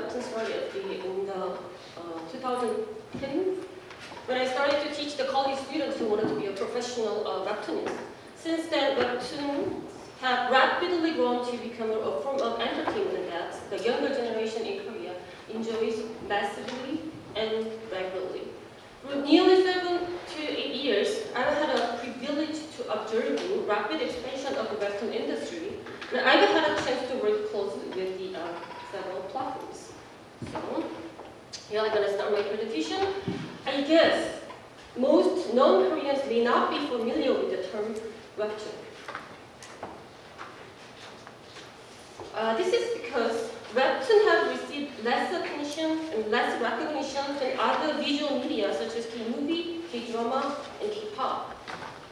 webtoon started in the 2010 when I started to teach the college students who wanted to be a professional webtoonist. Since then, webtoons have rapidly grown to become a form of entertainment that the younger generation in Korea enjoys massively and regularly. For nearly 7 to 8 years, I've had a privilege to observing rapid expansion of the webtoon industry, and I've had a chance to work closely with the several platforms. So, here I'm going to start my presentation. I guess most non-Koreans may not be familiar with the term webtoon. This is because webtoon have received less attention and less recognition than other visual media such as K-movie, K-drama, and K-pop.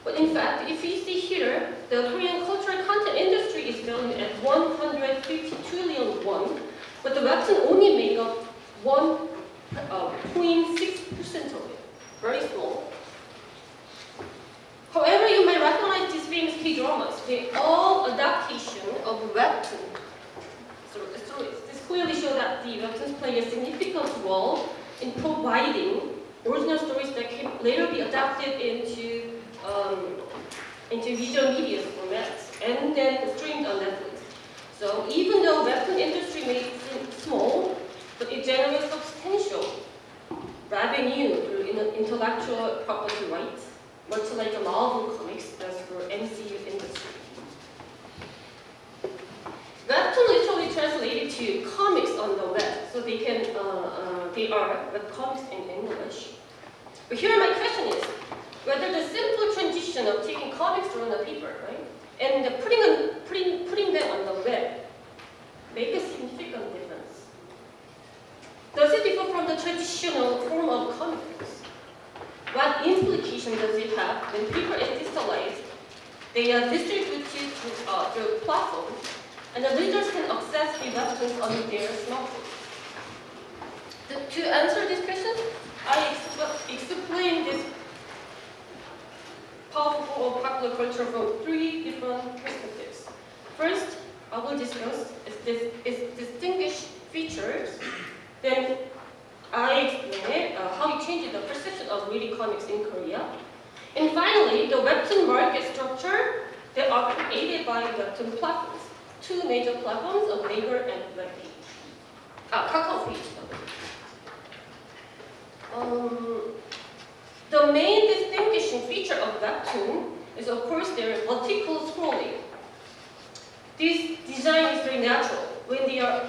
But in fact, if you see here, the Korean cultural content industry is valued at 150 trillion won, but the webtoon only make up 1.6% of it. Very small. However, you may recognize these famous K-dramas. They all adaptation of webtoon stories. This clearly shows that the webtoons play a significant role in providing original stories that can later be adapted into visual media formats and then streamed on Netflix. So even though webtoon industry may seem small, but it generates substantial revenue through intellectual property rights, much like the Marvel comics does for MCU industry. Webtoon literally translated to comics on the web, so they are web comics in English. But here my question is, whether the simple transition of taking comics from the paper, right, and putting them on the web, make a significant difference. Does it differ from the traditional form of comic books? What implication does it have when paper is digitalized? They are distributed through platforms, and the readers can access the webtoons on their smartphones. To answer this question, I explain this powerful form of popular culture from 3 different perspectives. First, I will discuss its distinguished features. Then I explain how it changes the perception of reading comics in Korea. And finally, the webtoon market structure that are created by webtoon platforms. 2 major platforms of Naver and Webpage. Kakao Page. The main distinguishing feature of webtoon is, of course, their vertical scrolling. This design is very natural when they are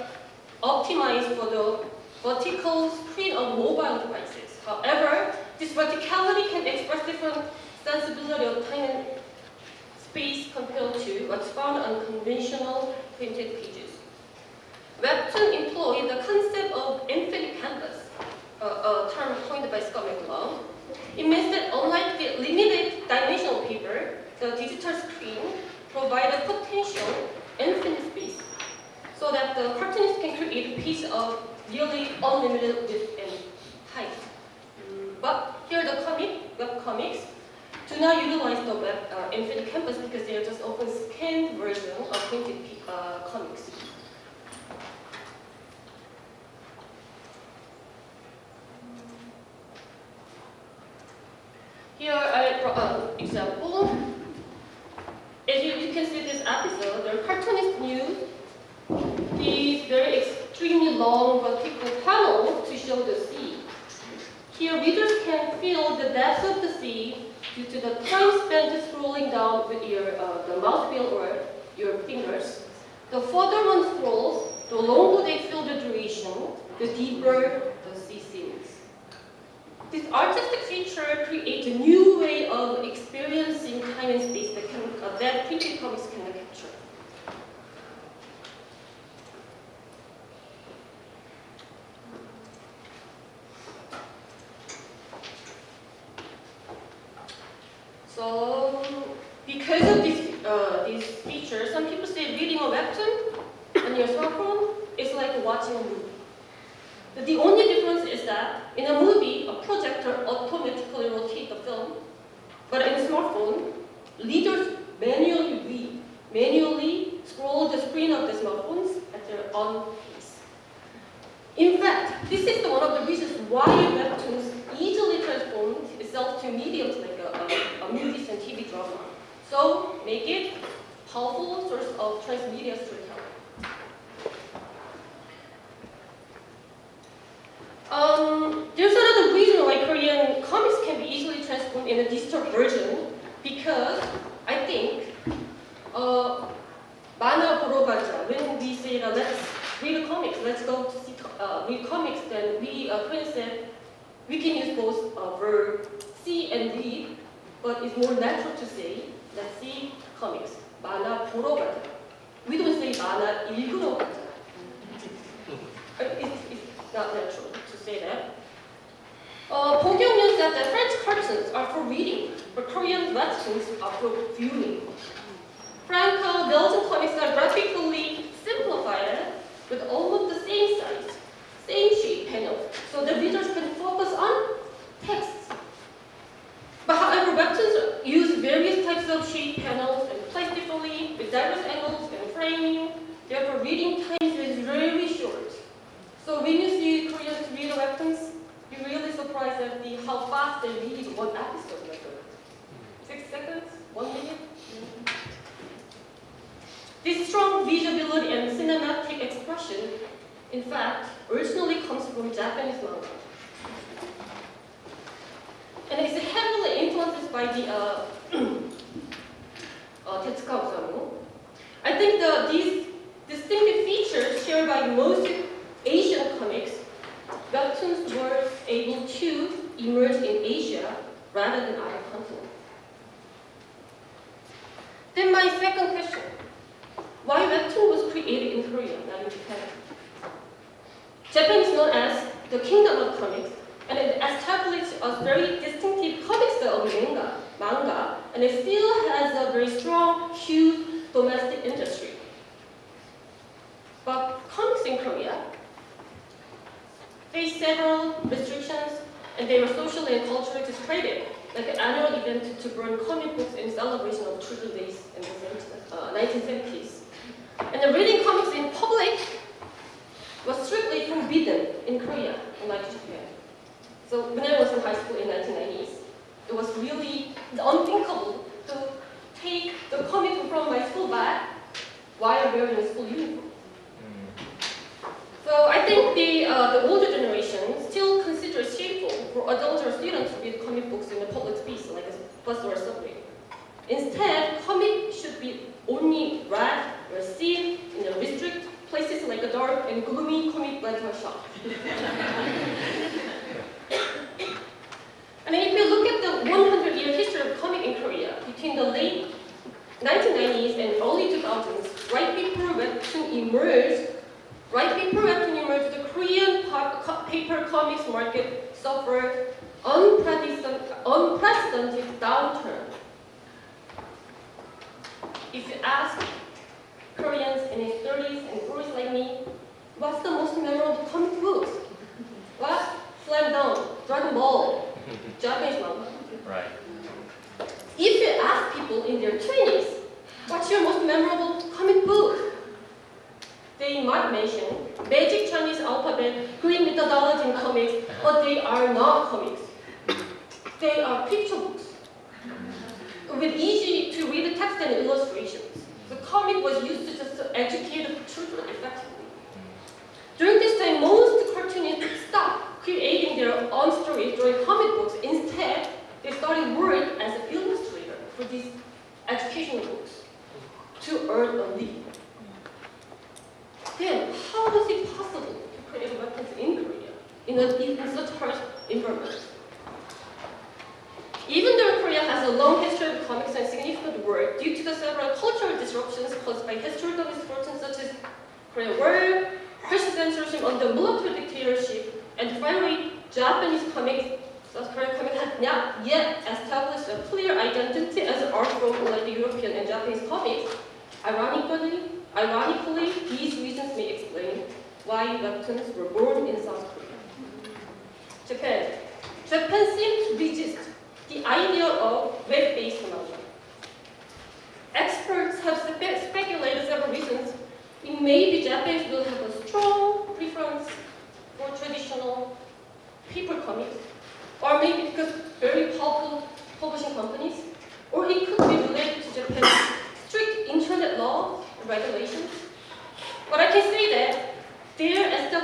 optimized for the vertical screen of mobile devices. However, this verticality can express different sensibility of time and space compared to what's found on conventional printed pages. Webtoon employ the concept of infinite canvas, a term coined by Scott McCloud. It means that unlike the limited dimensional paper, the digital screen provides a potential infinite space so that the cartoonist can create a piece of nearly unlimited width and height. But here the web comics do not utilize the web infinite canvas because they are just open scanned version of printed comics. Here I brought an example. As you can see this episode, the cartoonist used these very extremely long vertical panels to show the sea. Here readers can feel the depth of the sea due to the time spent scrolling down with the mouse wheel or your fingers. The further one scrolls, the longer they feel the duration, the deeper the sea seems. This artistic feature creates a new way of experiencing time and space that printed comics cannot capture. So, because of these features, some people say reading a webtoon on your smartphone is like watching a movie. But the only difference is that in a movie, a projector automatically rotates the film, but in a smartphone, readers manually scroll the screen of the smartphones at their own pace. In fact, this is one of the reasons why webtoons easily transformed itself to mediums like a movies and TV drama. So make it powerful source of transmedia storytelling. There's another reason why Korean comics can be easily transformed in a digital version, because I think 만화 보러 가자. When we say that let's read comics, let's go to see read comics, then we Korean said we can use both verb see and read, but it's more natural to say let's see comics. 만화 보러 가자. We don't say 만화 읽으러 가자. It's not natural to say that. Bong Kyung-yeon said that French cartoons are for reading, but Korean webtoons are for viewing. Franco-Belgian comics are graphically simplified with almost the same size, same shape panels, so the readers can focus on text. But however, webtoons use various types of shape panels and placed differently with diverse angles and framing. Therefore, reading time is very short. So when you see Koreans read webtoons, you're really surprised at how fast they read one episode. Like 6 seconds, 1 minute. This strong visibility and cinematic expression, in fact, originally comes from Japanese manga. And it's heavily influenced by the Tetsuka Osamu. I think these distinctive features shared by most Asian comics, webtoons were able to emerge in Asia rather than other continents. Then my second question. Why webtoon was created in Korea, not in Japan? Japan is known as the kingdom of comics, and it established a very distinctive comic style of manga, and it still has a very strong, huge domestic industry. But comics in Korea face several restrictions, and they were socially and culturally discredited, like an annual event to burn comic books in celebration of Children's Days in the 1970s. And the reading comics in public was strictly forbidden in Korea, unlike Japan. So when I was in high school in 1990s, it was really unthinkable to take the comic from my school bag while wearing a school uniform. So I think the older generation still considers shameful for adults or students to read comic books in a public space, like a bus or a subway. Instead, comics should be only read or seen in a restricted places like a dark and gloomy comic rental shop. And if you look at the 100-year history of comic in Korea, between the late 1990s and early 2000s, right before webtoon emerged, the Korean paper comics market suffered unprecedented downturn. If you ask Koreans in their 30s and 40s like me, what's the most memorable comic books? What? Slam Dunk, Dragon Ball, Japanese manga. Right. If you ask people in their 20s, what's your most memorable comic book? They might mention Magic Chinese Alphabet, Greek methodology in comics, but they are not comics. They are picture books with easy to read text and illustrations. The comic was used to just educate children effectively. During this time, most cartoonists stopped creating their own stories during comic books. Instead, they started work as an illustrator for these educational books to earn a living. Then, how was it possible to create weapons in Korea in such harsh environment? Even though Korea has a long history of comics and significant work, due to the several cultural disruptions caused by historical misfortunes such as Korean War, harsh censorship under military dictatorship, and finally, Japanese comics, South Korean comics had not yet established a clear identity as an art form like the European and Japanese comics. Ironically, these reasons may explain why webtoons were born in South Korea. Japan seemed to resist the idea of web-based manga. Experts have speculated several reasons. It may be Japanese will have a strong preference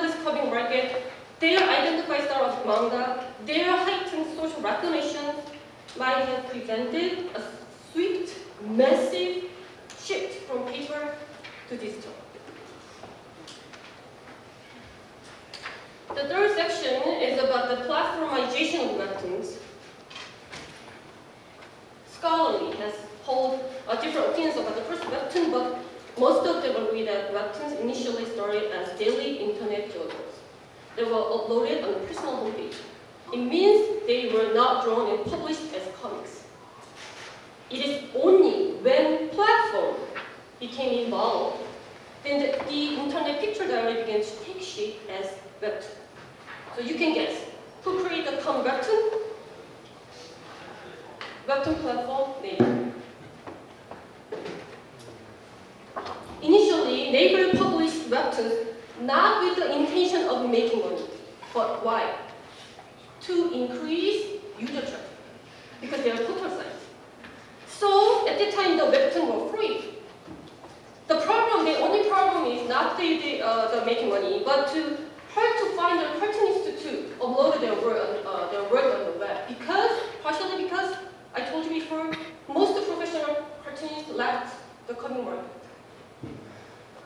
Japanese comic market, their identified style of manga, their heightened social recognition might have prevented a swift, massive shift from paper to digital. The third section is about the platformization of webtoons. Scholarly has hold different opinions about the first webtoon, but most of them agree that webtoons initially started as daily internet journals. They were uploaded on a personal homepage. It means they were not drawn and published as comics. It is only when platform became involved, then the internet picture diary began to take shape as webtoon. So you can guess, who created the term webtoon? Webtoon platform, Naver. Initially, Naver published webtoons not with the intention of making money, but why? To increase user traffic, because they are total sites. So at the time, the webtoons were free. The only problem is not the making money, but hard to find the cartoonists to upload their work on the web. Partially because, I told you before, most professional cartoonists left the comic market.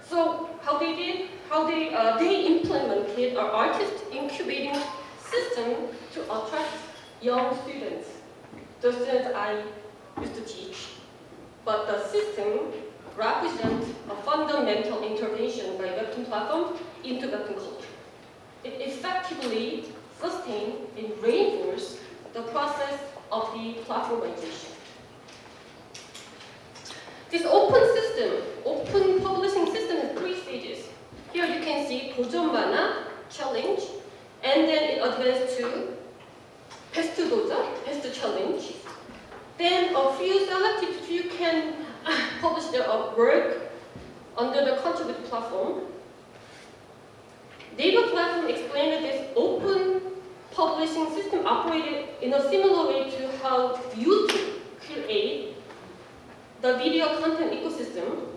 So how they implemented an artist incubating system to attract young students, the students I used to teach. But the system represents a fundamental intervention by webtoon platform into webtoon culture. It effectively sustains and reinforces the process of the platformization. This open publishing system has 3 stages. Here you can see 도전 만화, challenge, and then it advanced to best 도전, best challenge. Then a few can publish their work under the contributed platform. Naver platform explained that this open publishing system operated in a similar way to how YouTube create the video content ecosystem,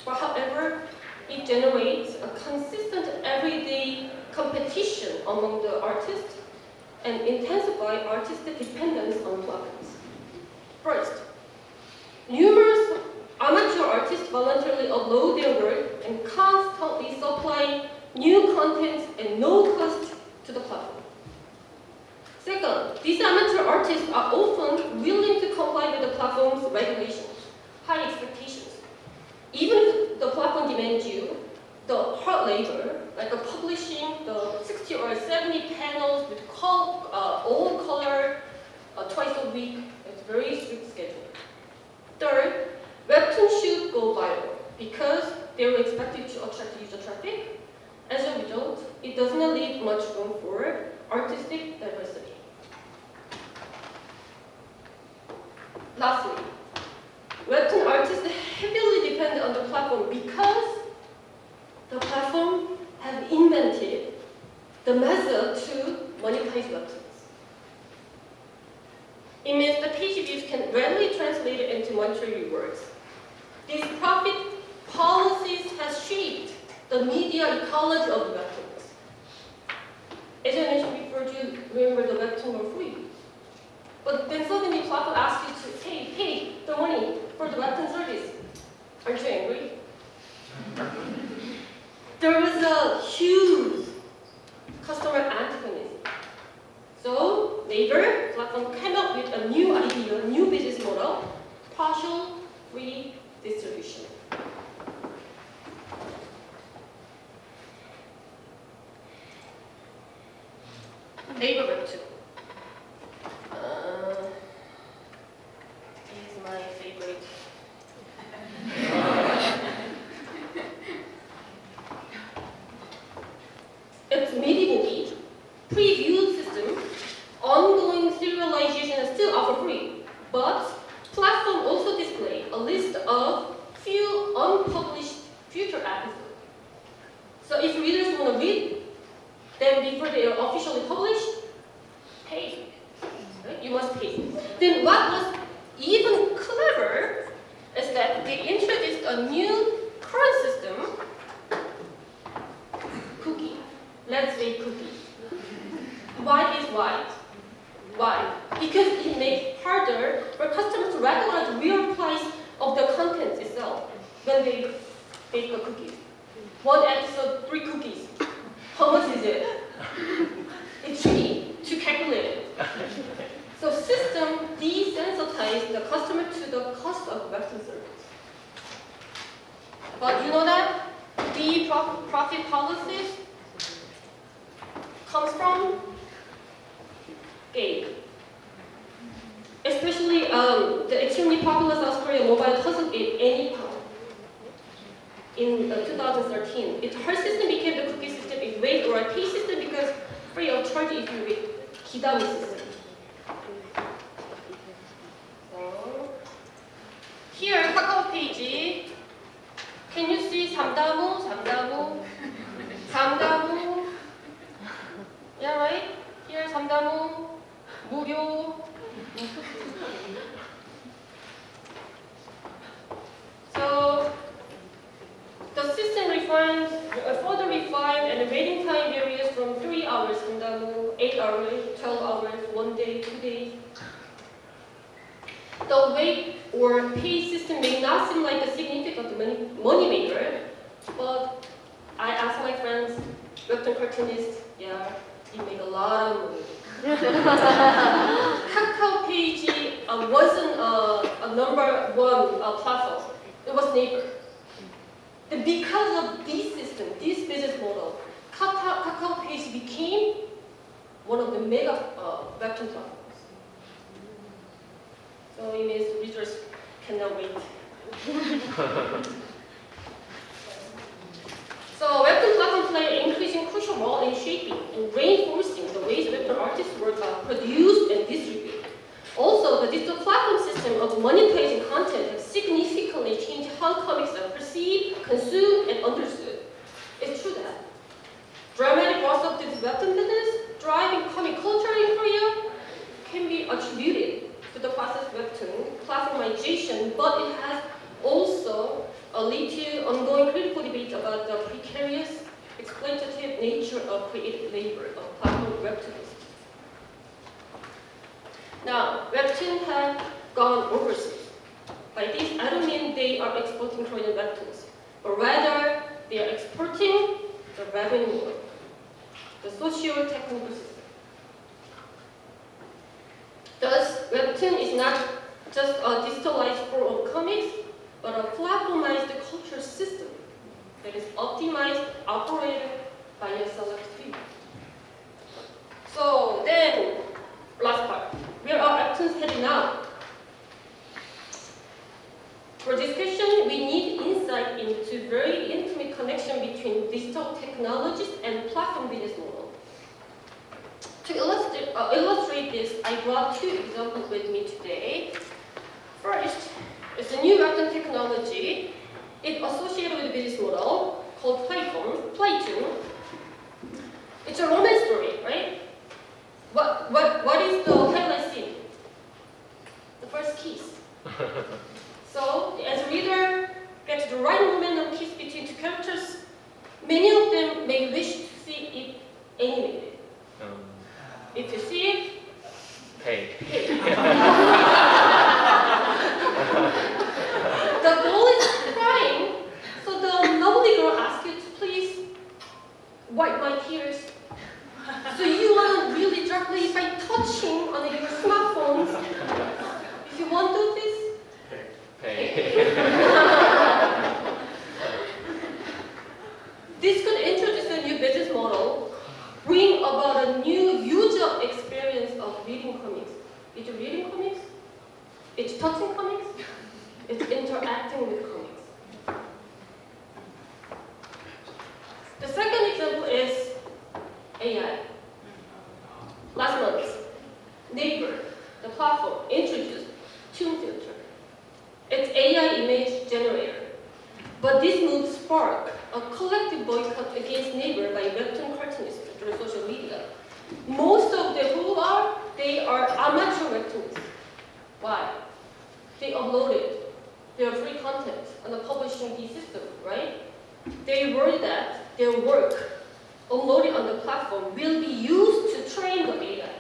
but however, it generates a consistent everyday competition among the artists and intensify artistic dependence on platforms. First, numerous amateur artists voluntarily upload their work and constantly supply new content at no cost to the platform. Second, these amateur artists are often willing to comply with the platform's regulations, high expectations. Even if the platform demands you the hard labor, like publishing the 60 or 70 panels with all color twice a week, it's a very strict schedule. Third, webtoons should go viral because they were expected to attract user traffic. As a result, it does not leave much room for artistic diversity. Lastly, webtoon artists heavily depend on the platform because the platform have invented the method to monetize webtoons. It means the page views can readily translate it into monetary rewards. These profit policies has shaped the media ecology of webtoons. As I mentioned before, do you remember the webtoon were free? But then suddenly platform asks you to pay the money for the webtoon service. Aren't you angry? There was a huge customer antagonism. So Naver platform came up with a new idea, new business model, partial free distribution. Naver webtoon. Is my favorite. Its medieval preview system, ongoing serialization is still offer free, but platform also display a list of few unpublished future episodes. So if readers want to read them before they are officially published, pay. Right? You must pay. Then what was even clever is that they introduced a new current system, cookie. ads fake cookies. White is white. Why? Because it makes it harder for customers to recognize the real price of the content itself when they bake the cookies. One episode, 3 cookies. How much is it? It's tricky to calculate it. So system desensitize the customer to the cost of website service. But you know that the profit policies comes from game. Especially the extremely popular South Korean mobile puzzle game Anypop in 2013. Her system became the cookie system in wait or a pay system because free of charge if you wait Kidami system. So here Kakao page. Can you see 삼다무? Yeah, right? Here 삼다무. 무료. So the system further refined, and the waiting time varies from 3 hours, 8 hours, 12 hours, 1 day, 2 days. The wait or pay system may not seem like a significant money maker, but I asked my friends, webtoon cartoonists, yeah, you make a lot of money. Kakao page wasn't a number 1 platform. It was Naver. And because of this system, this business model, Kakao page became one of the mega webtoon platforms. So it means readers cannot wait. So webtoon platforms play an increasing crucial role in shaping and reinforcing the ways webtoon artists' work are produced and distributed. Also, the digital platform system of monetizing content has significantly changed how comics are perceived, consumed, and understood. It's true that dramatic growth of this webtoon business, driving comic culture in Korea, can be attributed to the process of webtoon platformization, but it has also led to ongoing critical debate about the precarious, exploitative nature of creative labor of platform webtoons. Now, webtoons have gone overseas. By this, I don't mean they are exporting Korean webtoons, but rather they are exporting the revenue model, the socio-technical system. Thus, webtoon is not just a digitalized form of comics, but a platformized culture system that is optimized, operated by a select few. So then, last part. Where are webtoons heading now? For discussion, we need insight into very intimate connection between digital technologies and platform business model. To illustrate this, I brought 2 examples with me today. First, it's a new webtoon technology. It's associated with a business model called Playtoon. It's a romance story, right? What is the highlight scene? The first kiss. So, as a reader gets the right moment of kiss between 2 characters, many of them may wish to see it animated. If you see it, pay. The girl is crying, so the lovely girl asks you to please wipe my tears. So you want to really directly by touching on your smartphones. If you want to do this, Pay. This could introduce a new business model, bring about a new user experience of reading comics. It's reading comics, it's touching comics, it's interacting with comics. The second example is AI. Last month, Naver, the platform, introduced Toon Filter. It's AI image generator. But this move sparked a collective boycott against Naver by webtoon cartoonists through social media. Most of them they are amateur webtoons. Why? They uploaded their free content on the publishing system, right? They worry that their work uploaded on the platform platform will be used to train the AI.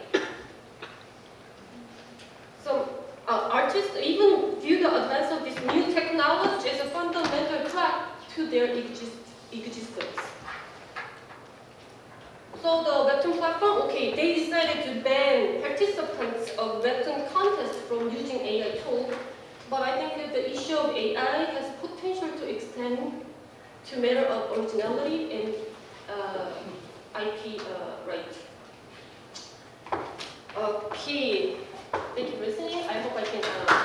Some artists even view the advance of this new technology as a fundamental threat to their existence. So the webtoon platform, okay, they decided to ban participants of webtoon contests from using AI tools, but I think that the issue of AI has potential to extend to matter of originality and IP rights. Okay, thank you for listening. I hope I can